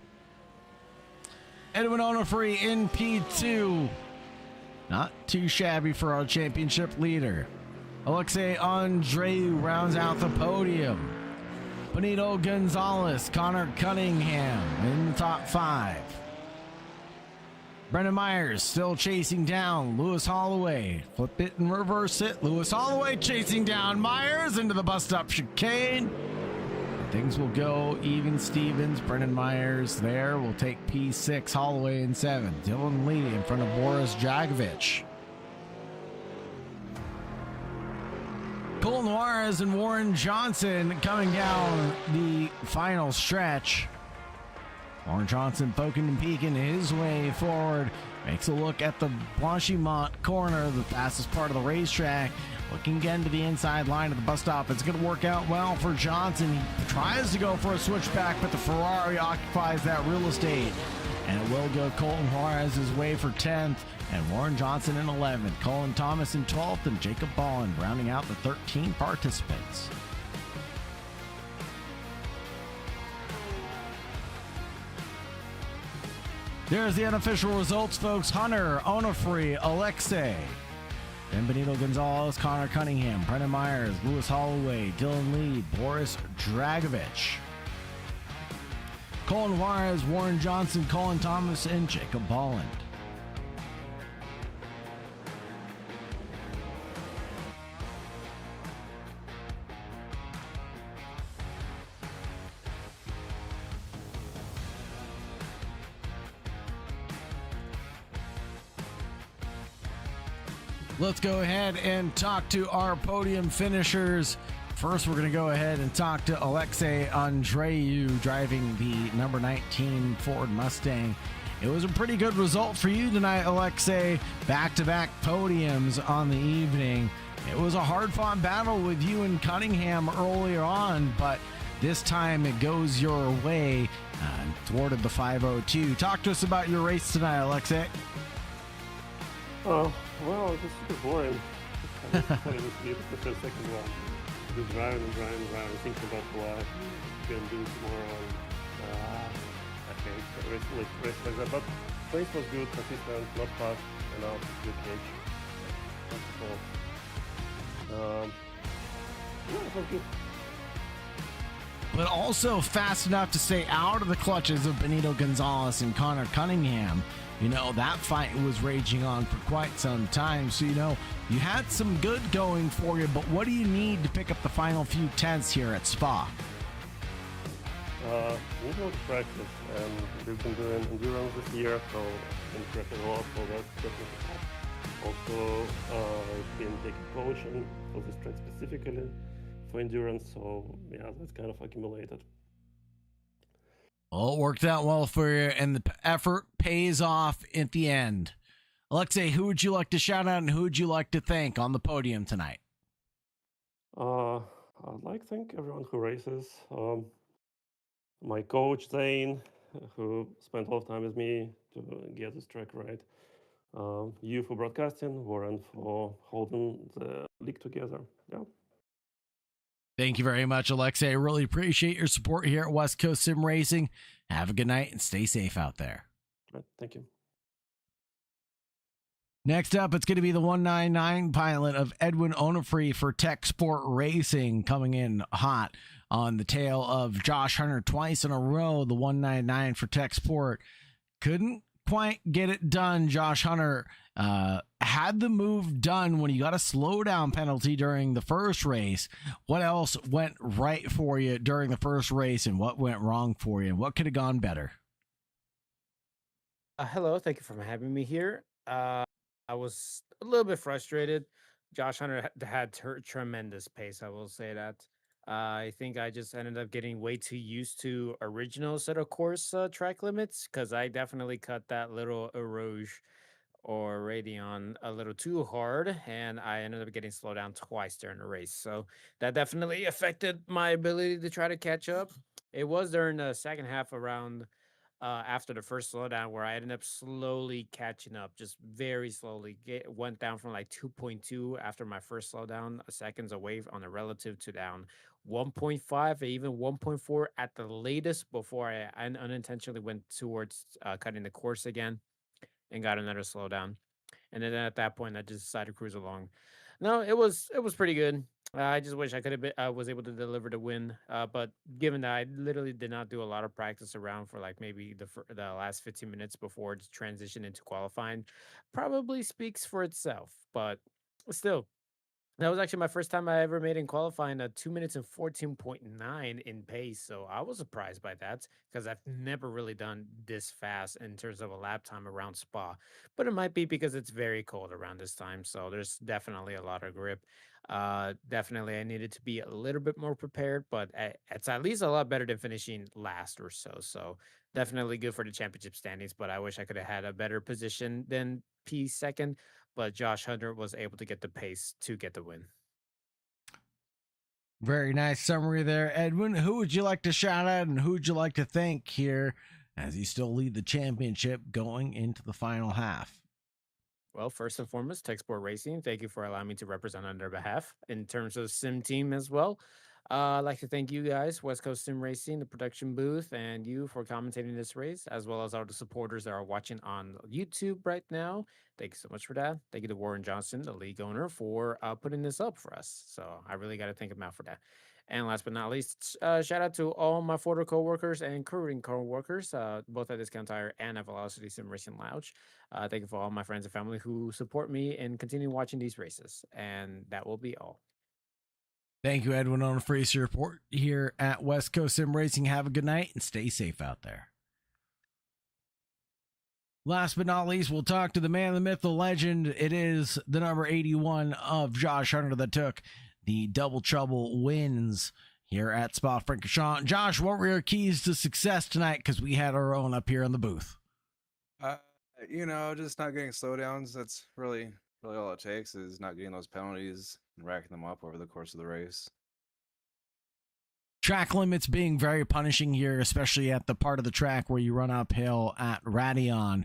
Edwin Onofre in P2. Not too shabby for our championship leader. Alexei Andreu rounds out the podium. Benito Gonzalez, Connor Cunningham in the top 5. Brendan Myers still chasing down Lewis Holloway. Flip it and reverse it. Lewis Holloway chasing down Myers into the bus stop chicane. Things will go even Stevens. Brendan Myers there will take P6. Holloway in 7. Dylan Lee in front of Boris Dragovich. Cole Juarez and Warren Johnson coming down the final stretch. Warren Johnson poking and peeking his way forward. Makes a look at the Blanchimont corner, the fastest part of the racetrack. Looking again to the inside line of the bus stop. It's going to work out well for Johnson. He tries to go for a switchback, but the Ferrari occupies that real estate. And it will go Colton Juarez's way for 10th, and Warren Johnson in 11th. Colin Thomas in 12th, and Jacob Ballin rounding out the 13 participants. There's the unofficial results, folks. Hunter, Onofre, Alexei, then Benito Gonzalez, Connor Cunningham, Brendan Myers, Lewis Holloway, Dylan Lee, Boris Dragovich, Colin Juarez, Warren Johnson, Colin Thomas, and Jacob Bolland. Let's go ahead and talk to our podium finishers. First, we're going to go ahead and talk to Alexei Andreu driving the number 19 Ford Mustang. It was a pretty good result for you tonight, Alexei. Back-to-back podiums on the evening. It was a hard-fought battle with you and Cunningham earlier on, but this time it goes your way, thwarted the 502. Talk to us about your race tonight, Alexei. Well, it was super boring. I was playing with you the second one. Just driving, thinking about what I'm going to do tomorrow. Okay, race like that. But race was good, consistent, not fast enough, good cage. That's all. Yeah, it was good. But also fast enough to stay out of the clutches of Benito Gonzalez and Connor Cunningham. You know, that fight was raging on for quite some time. So, you know, you had some good going for you, but what do you need to pick up the final few tenths here at Spa? We need to practice, and we've been doing endurance this year, so I've been prepping a lot for that. Also, I've been taking coaching for this track specifically for endurance, so yeah, that's kind of accumulated. Well, it worked out well for you, and the effort pays off at the end. Alexei, who would you like to shout out and who would you like to thank on the podium tonight? I'd like to thank everyone who races. My coach, Zane, who spent a lot of time with me to get this track right. You for broadcasting, Warren for holding the league together. Yeah. Thank you very much, Alexei. I really appreciate your support here at West Coast Sim Racing. Have a good night and stay safe out there. Right, thank you. Next up, it's going to be the 199 pilot of Edwin Onofre for Tech Sport Racing, coming in hot on the tail of Josh Hunter twice in a row. The 199 for Tech Sport couldn't quite get it done. Josh Hunter had the move done when he got a slowdown penalty during the first race. What else went right for you during the first race, and what went wrong for you, and what could have gone better? Hello, thank you for having me here. I was a little bit frustrated. Josh Hunter had tremendous pace, I will say that. I think I just ended up getting way too used to original set of course track limits because I definitely cut that little Eroge or Radeon a little too hard, and I ended up getting slowed down twice during the race. So that definitely affected my ability to try to catch up. It was during the second half around after the first slowdown where I ended up slowly catching up, just very slowly. Went down from like 2.2 after my first slowdown, seconds away on the relative to down 1.5 or even 1.4 at the latest before I unintentionally went towards cutting the course again and got another slowdown. And then at that point, I just decided to cruise along. No, it was pretty good. I just wish I could have been, was able to deliver the win. But given that I literally did not do a lot of practice around for like maybe the last 15 minutes before it's transition into qualifying, probably speaks for itself. But still, that was actually my first time I ever made in qualifying a 2 minutes and 14.9 in pace. So I was surprised by that because I've never really done this fast in terms of a lap time around Spa. But it might be because it's very cold around this time. So there's definitely a lot of grip. Definitely, I needed to be a little bit more prepared, but it's at least a lot better than finishing last or so. So definitely good for the championship standings. But I wish I could have had a better position than P second, but Josh Hunter was able to get the pace to get the win. Very nice summary there, Edwin. Who would you like to shout out and who would you like to thank here as you still lead the championship going into the final half? Well, first and foremost, Tech Sport Racing, thank you for allowing me to represent on their behalf in terms of Sim Team as well. I'd like to thank you guys, West Coast Sim Racing, the production booth, and you for commentating this race, as well as all the supporters that are watching on YouTube right now. Thank you so much for that. Thank you to Warren Johnson, the league owner, for putting this up for us. So I really got to thank him out for that. And last but not least, shout out to all my photo co-workers and crewing co-workers, both at Discount Tire and at Velocity Sim Racing Lounge. Thank you for all my friends and family who support me and continue watching these races. And that will be all. Thank you, Edwin, on a free report here at West Coast Sim Racing. Have a good night and stay safe out there. Last but not least, we'll talk to the man, the myth, the legend. It is the number 81 of Josh Hunter that took the double trouble wins here at Spa-Francorchamps. Josh, what were your keys to success tonight? Because we had our own up here in the booth. Just not getting slowdowns. That's really all it takes is not getting those penalties and racking them up over the course of the race. Track limits being very punishing here, especially at the part of the track where you run uphill at Radeon.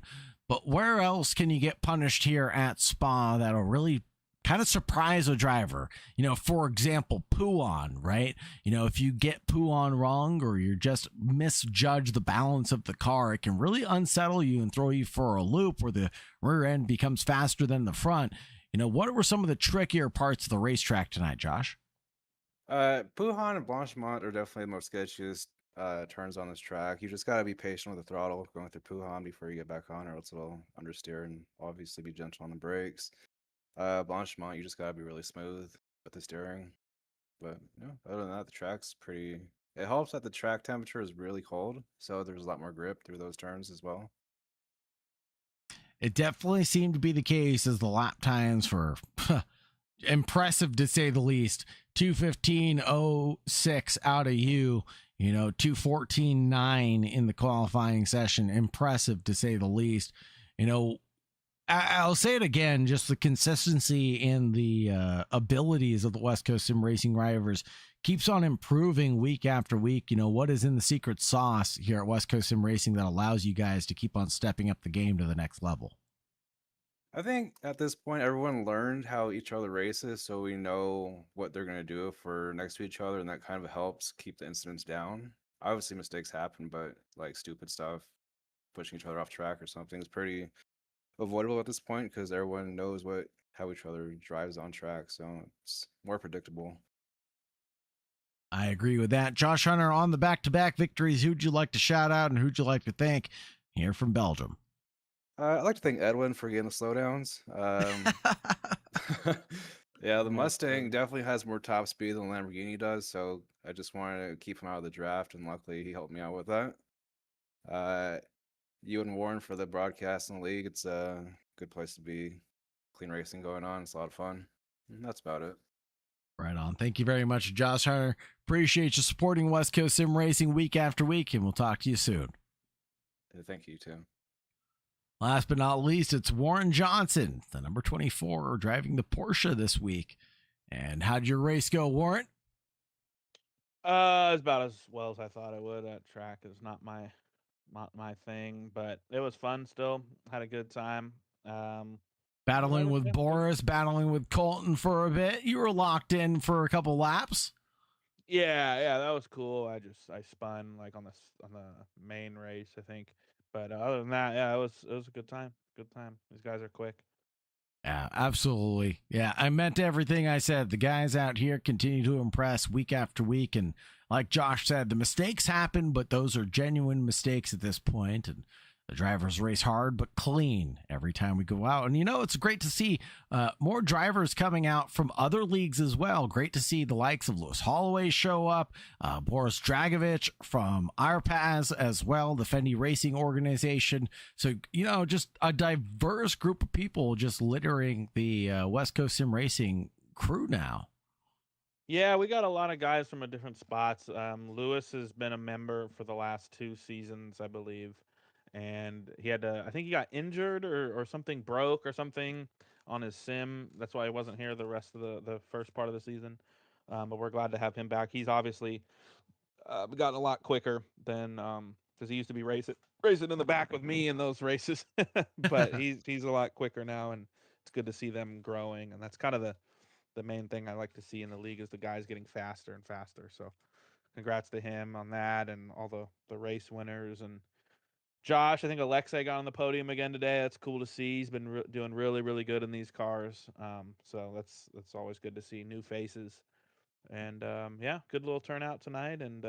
But where else can you get punished here at Spa that'll really kind of surprise a driver? For example, Puon, right? If you get Puon wrong or you just misjudge the balance of the car, it can really unsettle you and throw you for a loop where the rear end becomes faster than the front. What were some of the trickier parts of the racetrack tonight, Josh? Puhan and Blanchimont are definitely the most sketchiest turns on this track. You just got to be patient with the throttle going through Puhan before you get back on, or else it'll understeer, and obviously be gentle on the brakes. Blanchimont, you just got to be really smooth with the steering. But other than that, the track's pretty. It helps that the track temperature is really cold, so there's a lot more grip through those turns as well. It definitely seemed to be the case as the lap times were impressive to say the least. 2:15.06 out of you, 2:14.9 in the qualifying session. Impressive to say the least. I'll say it again, just the consistency and the abilities of the West Coast Sim Racing drivers keeps on improving week after week. What is in the secret sauce here at West Coast Sim Racing that allows you guys to keep on stepping up the game to the next level? I think at this point, everyone learned how each other races, so we know what they're going to do if we're next to each other, and that kind of helps keep the incidents down. Obviously, mistakes happen, but like stupid stuff, pushing each other off track or something is pretty avoidable at this point because everyone knows how each other drives on track, so it's more predictable. I agree with that. Josh Hunter, on the back-to-back victories, who'd you like to shout out and who'd you like to thank here from Belgium? I'd like to thank Edwin for getting the slowdowns. Yeah, the Mustang definitely has more top speed than the Lamborghini does, so I just wanted to keep him out of the draft, and luckily he helped me out with that. You and Warren for the broadcast in the league. It's a good place to be. Clean racing going on. It's a lot of fun. And that's about it. Right on. Thank you very much, Josh Hunter. Appreciate you supporting West Coast Sim Racing week after week, and we'll talk to you soon. Thank you, Tim. Last but not least, it's Warren Johnson, the number 24, driving the Porsche this week. And how'd your race go, Warren? It's about as well as I thought it would. That track is not my thing, but it was fun still. Had a good time. Battling with yeah. Boris, battling with Colton for a bit. You were locked in for a couple laps. Yeah, that was cool. I spun like on the main race, I think. But other than that, yeah, it was a good time. Good time. These guys are quick. Yeah, absolutely. Yeah, I meant everything I said. The guys out here continue to impress week after week. And like Josh said, the mistakes happen, but those are genuine mistakes at this point. And the drivers race hard, but clean every time we go out. And, you know, it's great to see more drivers coming out from other leagues as well. Great to see the likes of Lewis Holloway show up, Boris Dragovich from Arpaz as well, the Fendi Racing organization. So, you know, just a diverse group of people just littering the West Coast Sim Racing crew now. Yeah, we got a lot of guys from different spots. Lewis has been a member for the last 2 seasons, I believe. And he had to, I think he got injured or something broke or something on his sim. That's why he wasn't here the rest of the first part of the season. But we're glad to have him back. He's obviously gotten a lot quicker than because he used to be racing in the back with me in those races. But he's a lot quicker now, and it's good to see them growing. And that's kind of the main thing I like to see in the league is the guys getting faster and faster. So congrats to him on that and all the race winners. And Josh, I think Alexei got on the podium again today. That's cool to see. He's been doing really, really good in these cars. So that's always good to see new faces. And yeah, good little turnout tonight. And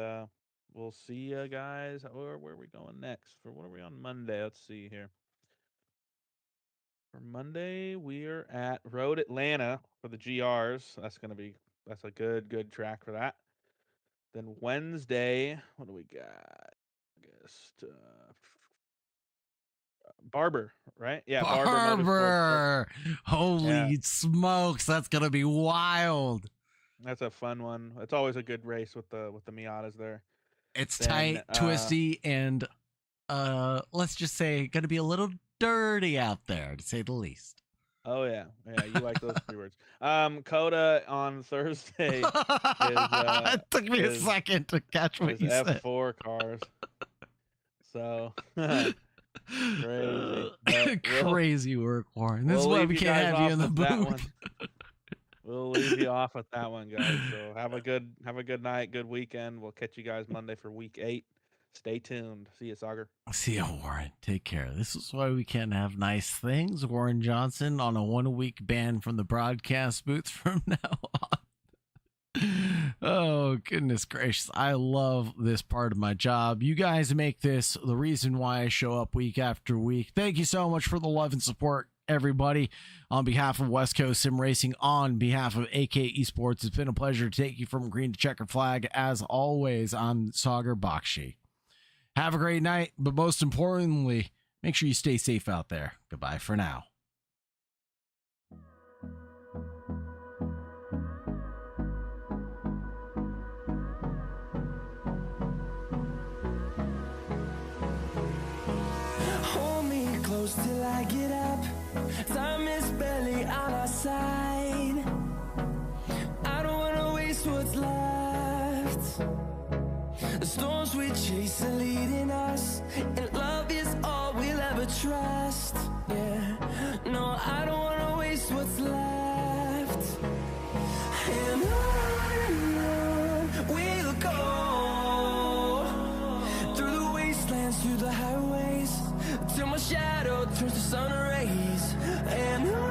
we'll see you guys. Where are we going next? For what are we on Monday? Let's see here. For Monday, we're at Road Atlanta for the GRs. That's a good track for that. Then Wednesday, what do we got? August. Barber, right? Yeah, Barber. Holy Yeah. smokes, that's gonna be wild. That's a fun one. It's always a good race with the Miatas there. It's Then, tight, twisty, and let's just say gonna be a little dirty out there, to say the least. Oh yeah, you like those 3 words. COTA on Thursday. It took me a second to catch what you said. F4 cars. So crazy. But Crazy work, Warren. This is we'll why leave we you can't guys have you off in the with that booth. one. We'll leave you off with that one, guys. So have a good night, good weekend. We'll catch you guys Monday for week 8. Stay tuned. See you, Sauger. See ya, Warren. Take care. This is why we can't have nice things. Warren Johnson on a 1-week ban from the broadcast booth from now on. Oh, goodness gracious. I love this part of my job. You guys make this the reason why I show up week after week. Thank you so much for the love and support, everybody. On behalf of West Coast Sim Racing, on behalf of AK Esports, it's been a pleasure to take you from green to checkered flag. As always, I'm Sauger Bakshi. Have a great night, but most importantly, make sure you stay safe out there. Goodbye for now. Hold me close till I get up. Time is barely on our side. I don't wanna waste what's left. The storms we chase are leading us, and love is all we'll ever trust. Yeah, no, I don't wanna waste what's left. And on we'll go, through the wastelands, through the highways, till my shadow turns to sun rays. And on